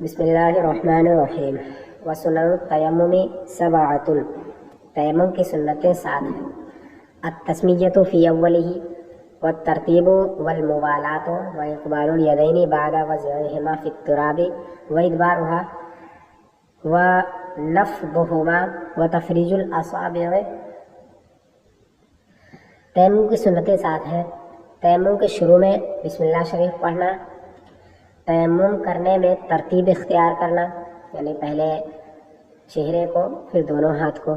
بسم اللہ الرحمن الرحیم وسنن التیمم سبعۃ، تیمم کی سنتیں 7 ہیں۔ التسمیۃ فی اولہ والترتیب والموالات واقبال الیدین بعد وضعہما فی التراب وادبارها ونفضہما وتفریج الاصابع۔ تیمم کی سنتیں 7 ہیں۔ تیمم کے شروع میں بسم اللہ شریف پڑھنا، تیمم کرنے میں ترتیب اختیار کرنا، یعنی پہلے چہرے کو پھر دونوں ہاتھ کو،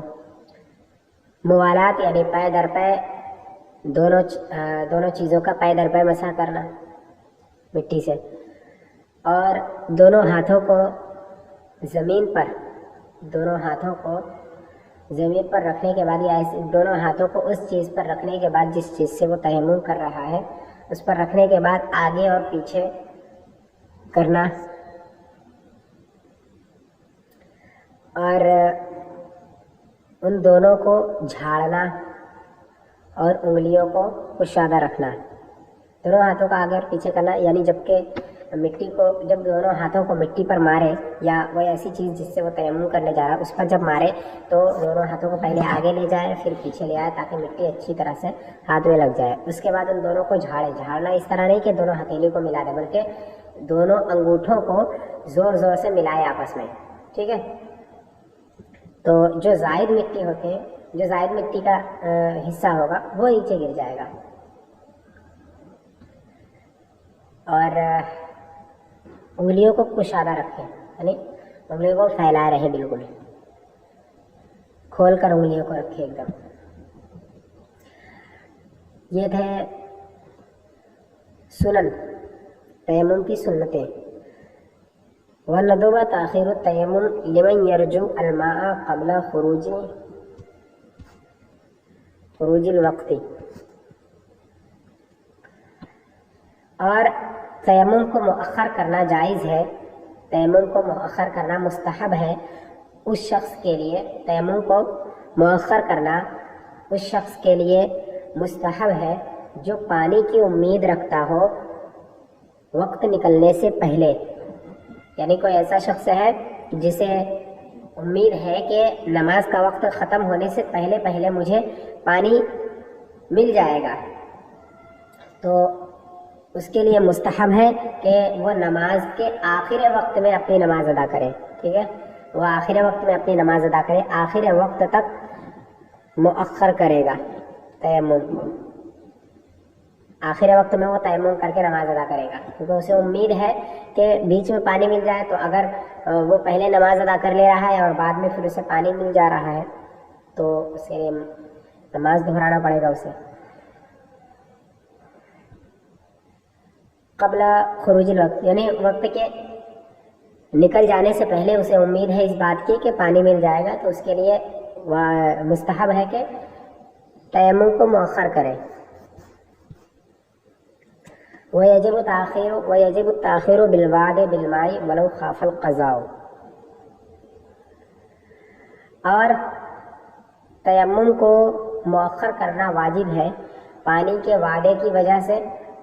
موالات یعنی پے در پے دونوں چیزوں کا پے در پے مسح کرنا مٹی سے، اور دونوں ہاتھوں کو زمین پر رکھنے کے بعد، یا دونوں ہاتھوں کو اس چیز پر رکھنے کے بعد جس چیز سے وہ تیمم کر رہا ہے اس پر رکھنے کے بعد آگے اور پیچھے کرنا، اور ان دونوں کو جھاڑنا اور انگلیوں کو کشادہ رکھنا، دونوں ہاتھوں کا آگے اور پیچھے کرنا، یعنی جب دونوں ہاتھوں کو مٹی پر مارے یا کوئی ایسی چیز جس سے وہ تیمم کرنے جا رہا ہے اس پر جب مارے تو دونوں ہاتھوں کو پہلے آگے لے جائے پھر پیچھے لے آئے تاکہ مٹی اچھی طرح سے ہاتھ میں لگ جائے۔ اس کے بعد ان دونوں کو جھاڑنا اس طرح نہیں کہ دونوں ہتھیلی کو ملا دے، بلکہ دونوں انگوٹھوں کو زور زور سے ملائے آپس میں، ٹھیک ہے۔ تو جو زائد مٹی کا حصہ ہوگا وہ نیچے گر جائے گا، اور انگلیوں کو کشادہ رکھیں، یعنی انگلیوں کو پھیلائے رہے، بالکل کھول کر انگلیوں کو رکھیں ایک دم۔ یہ تھے سنن تیمم کی سنتیں۔ وندب تاخیر التیمم لمن یرجو الماء قبل خروج الوقت، اور تیمم کو مؤخر کرنا جائز ہے، تیمم کو مؤخر کرنا مستحب ہے اس شخص کے لیے، تیمم کو مؤخر کرنا اس شخص کے لیے مستحب ہے جو پانی کی امید رکھتا ہو وقت نکلنے سے پہلے، یعنی کوئی ایسا شخص ہے جسے امید ہے کہ نماز کا وقت ختم ہونے سے پہلے مجھے پانی مل جائے گا، تو اس کے لیے مستحب ہے کہ وہ نماز کے آخر وقت میں اپنی نماز ادا کرے، ٹھیک ہے، وہ آخر وقت میں اپنی نماز ادا کرے، آخر وقت تک مؤخر کرے گا تیمم، آخر وقت میں وہ تیمم کر کے نماز ادا کرے گا، کیونکہ اسے امید ہے کہ بیچ میں پانی مل جائے، تو اگر وہ پہلے نماز ادا کر لے رہا ہے اور بعد میں پھر اسے پانی مل جا رہا ہے تو اسے نماز دہرانا پڑے گا اسے۔ قبل خروج الوقت یعنی وقت کے نکل جانے سے پہلے اسے امید ہے اس بات کی کہ پانی مل جائے گا، تو اس کے لیے مستحب ہے کہ تیمم کو مؤخر کرے۔ وَيَجِبُ التَّأْخِيرُ بِالْوَعْدِ بِالْمَاءِ وَلَوْ خَافَ الْقَضَاءُ، اور تیمم کو مؤخر کرنا واجب ہے پانی کے وعدے کی وجہ سے،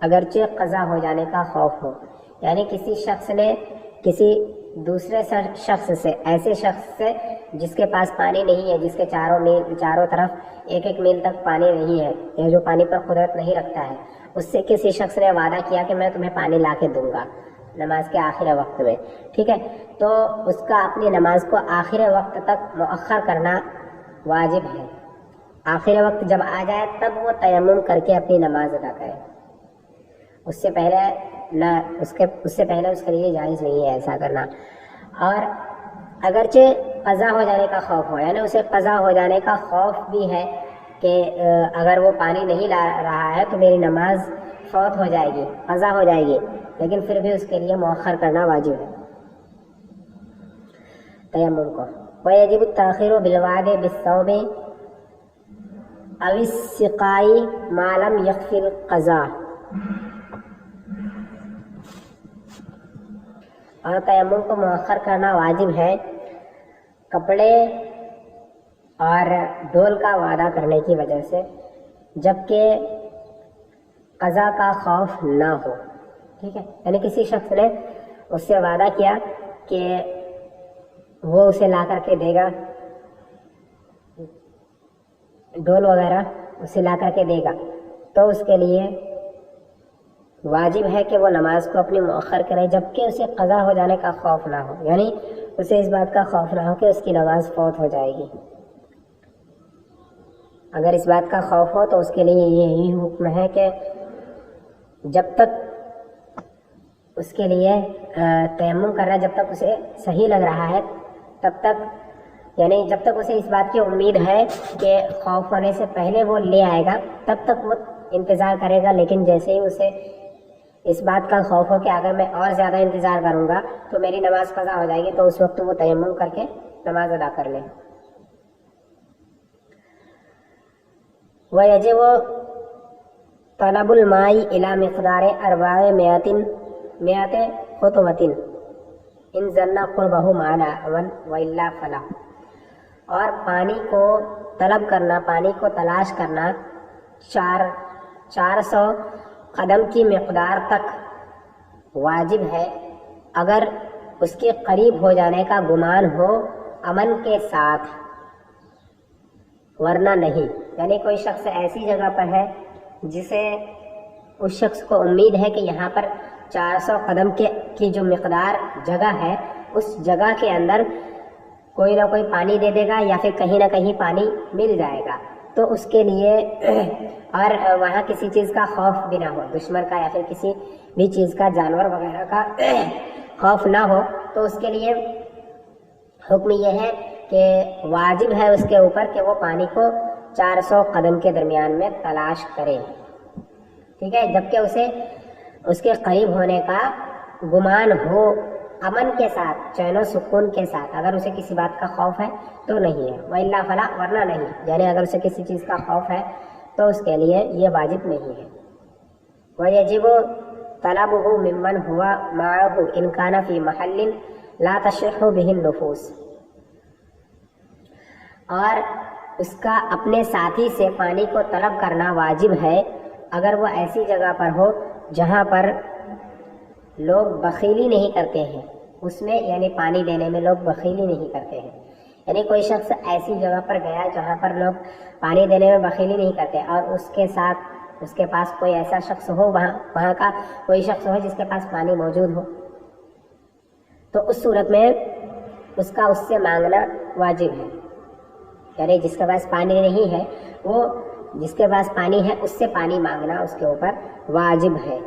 اگرچہ قضا ہو جانے کا خوف ہو، یعنی کسی شخص نے کسی دوسرے شخص سے، ایسے شخص سے جس کے پاس پانی نہیں ہے، جس کے چاروں طرف ایک میل تک پانی نہیں ہے، یا جو پانی پر قدرت نہیں رکھتا ہے، اس سے کسی شخص نے وعدہ کیا کہ میں تمہیں پانی لا کے دوں گا نماز کے آخر وقت میں، ٹھیک ہے، تو اس کا اپنی نماز کو آخر وقت تک مؤخر کرنا واجب ہے۔ آخر وقت جب آ جائے تب وہ تیمم کر کے اپنی نماز ادا کرے، اس سے پہلے اس کے لیے جائز نہیں ہے ایسا کرنا۔ اور اگرچہ قضا ہو جانے کا خوف ہو، یعنی اسے قضا ہو جانے کا خوف بھی ہے کہ اگر وہ پانی نہیں لا رہا ہے تو میری نماز فوت ہو جائے گی، قضا ہو جائے گی، لیکن پھر بھی اس کے لیے مؤخر کرنا واجب ہے تیمم کو۔ وَيَجِبُ التَّأْخِيرُ بِالْوَعْدِ بِالثَّوْبِ أَوِ السِّقَاءِ مَا لَمْ يَخْفِ الْقَضَاءَ، اور تیمم کو مؤخر کرنا واجب ہے کپڑے اور ڈول کا وعدہ کرنے کی وجہ سے، جبکہ قضا کا خوف نہ ہو، ٹھیک ہے، یعنی کسی شخص نے اس سے وعدہ کیا کہ وہ اسے لا کر کے دے گا، ڈول وغیرہ اسے لا کر کے دے گا، تو اس کے لیے واجب ہے کہ وہ نماز کو اپنی مؤخر کرے جبکہ اسے قضا ہو جانے کا خوف نہ ہو، یعنی اسے اس بات کا خوف نہ ہو کہ اس کی نماز فوت ہو جائے گی۔ اگر اس بات کا خوف ہو تو اس کے لیے یہی حکم ہے کہ جب تک اس کے لیے تیمم کرنا جب تک اسے صحیح لگ رہا ہے تب تک، یعنی جب تک اسے اس بات کی امید ہے کہ خوف ہونے سے پہلے وہ لے آئے گا تب تک وہ انتظار کرے گا، لیکن جیسے ہی اسے اس بات کا خوف ہو کہ اگر میں اور زیادہ انتظار کروں گا تو میری نماز قضا ہو جائے گی، تو اس وقت وہ تیمم کر کے نماز ادا کر لے۔ وَيَجِبُ طَلَبُ الْمَاءِ إِلَى مِقْدَارِ 400 خطوة إِنْ ظَنَّ قُرْبَهُ مَعَ الْأَوَّلِ وَإِلَّا فَلَا، اور پانی کو طلب کرنا، پانی کو تلاش کرنا 400 قدم کی مقدار تک واجب ہے اگر اس کے قریب ہو جانے کا گمان ہو امن کے ساتھ، ورنہ نہیں۔ یعنی کوئی شخص ایسی جگہ پر ہے جسے اس شخص کو امید ہے کہ یہاں پر 400 قدم کی جو مقدار جگہ ہے اس جگہ کے اندر کوئی نہ کوئی پانی دے دے گا یا پھر کہیں نہ کہیں پانی مل جائے گا، تو اس کے لیے اور وہاں کسی چیز کا خوف بھی نہ ہو، دشمن کا یا پھر کسی بھی چیز کا، جانور وغیرہ کا خوف نہ ہو، تو اس کے لیے حکم یہ ہے کہ واجب ہے اس کے اوپر کہ وہ پانی کو 400 قدم کے درمیان میں تلاش کرے، ٹھیک ہے، جبکہ اسے اس کے قریب ہونے کا گمان ہو امن کے ساتھ، چین و سکون کے ساتھ۔ اگر اسے کسی بات کا خوف ہے تو نہیں ہے، وَإِلَّا فَلَا، ورنہ نہیں، یعنی اگر اسے کسی چیز کا خوف ہے تو اس کے لیے یہ واجب نہیں ہے۔ وَيَجِبُ طَلَبُهُ مِمَّنْ هُوَ مَعَهُ إِنْ كَانَ فِي مَحَلٍ لَا تَشِحُّ بِهِ النُّفُوسُ، اور اس کا اپنے ساتھی سے پانی کو طلب کرنا واجب ہے اگر وہ ایسی جگہ پر ہو جہاں پر لوگ بخیلی نہیں کرتے ہیں اس میں، یعنی پانی دینے میں لوگ بخیلی نہیں کرتے ہیں، یعنی کوئی شخص ایسی جگہ پر گیا جہاں پر لوگ پانی دینے میں بخیلی نہیں کرتے اور اس کے ساتھ اس کے پاس کوئی ایسا شخص ہو، وہاں کا کوئی شخص ہو جس کے پاس پانی موجود ہو، تو اس صورت میں اس کا اس سے مانگنا واجب ہے، یعنی جس کے پاس پانی نہیں ہے وہ جس کے پاس پانی ہے اس سے پانی مانگنا اس کے اوپر واجب ہے،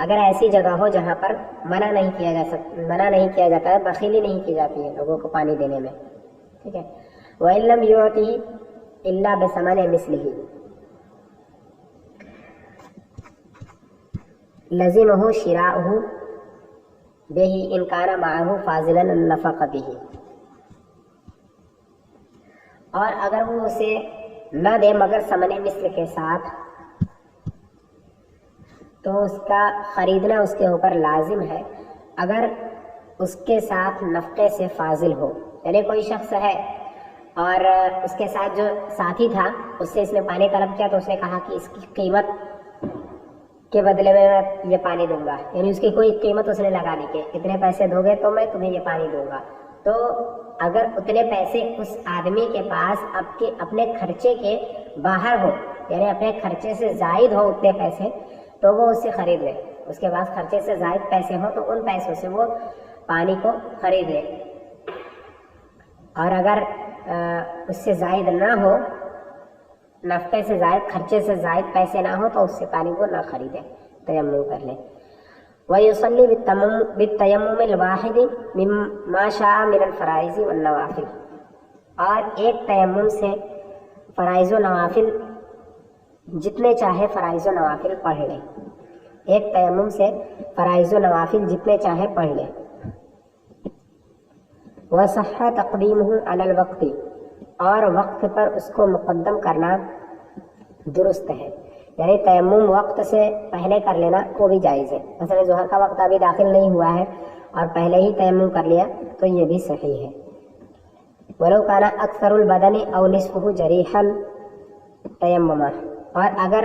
اگر ایسی جگہ ہو جہاں پر منع نہیں کیا جاتا ہے، بخیلی نہیں کی جاتی ہے لوگوں کو پانی دینے میں، ٹھیک ہے۔ وَإِن لَّمْ يُعْطِهِ إِلَّا بِثَمَنِ مِثْلِهِ لَزِمَهُ شِرَاؤُهُ بِهِ إِن كَانَ مَعَهُ فَاضِلًا النَّفَقَةِ بِهِ، اور اگر وہ اسے نہ دے مگر ثمن مثل کے ساتھ تو اس کا خریدنا اس کے اوپر لازم ہے اگر اس کے ساتھ نفقے سے فاضل ہو، یعنی کوئی شخص ہے اور اس کے ساتھ جو ساتھی تھا اس سے اس نے پانی طلب کیا تو اس نے کہا کہ اس کی قیمت کے بدلے میں یہ پانی دوں گا، یعنی اس کی کوئی قیمت اس نے لگا لی کہ اتنے پیسے دو گے تو میں تمہیں یہ پانی دوں گا، تو اگر اتنے پیسے اس آدمی کے پاس اپنے خرچے کے باہر ہو، یعنی اپنے خرچے سے زائد ہو اتنے پیسے، تو وہ اس سے خرید لے، اس کے پاس خرچے سے زائد پیسے ہوں تو ان پیسوں سے وہ پانی کو خرید لے، اور اگر اس سے زائد نہ ہو، نفقے سے زائد، خرچے سے زائد پیسے نہ ہو تو اس سے پانی کو نہ خریدے، تیمم کر لے۔ وَيُصَلِّي بِالتَّيَمُّمِ الْوَاحِدِ مِمَّا شَاءَ مِنَ الْفَرَائِضِ وَالنَّوَافِلِ، اور ایک تیمم سے فرائض و نوافل جتنے چاہے فرائض و نوافل پڑھ لے، ایک تیمم سے فرائض و نوافل جتنے چاہے پڑھ لے۔ وَصَحَّ تَقْدِيمُهُ عَلَى الْوَقْتِ، اور وقت پر اس کو مقدم کرنا درست ہے، یعنی تیمم وقت سے پہلے کر لینا وہ بھی جائز ہے، مثلا ظہر کا وقت ابھی داخل نہیں ہوا ہے اور پہلے ہی تیمم کر لیا تو یہ بھی صحیح ہے۔ وَلَوْ كَانَ أَكْثَرُ الْبَدَنِ أَوْ نِصْفُهُ جَرِيحًا تَيَمَّمَ، اور اگر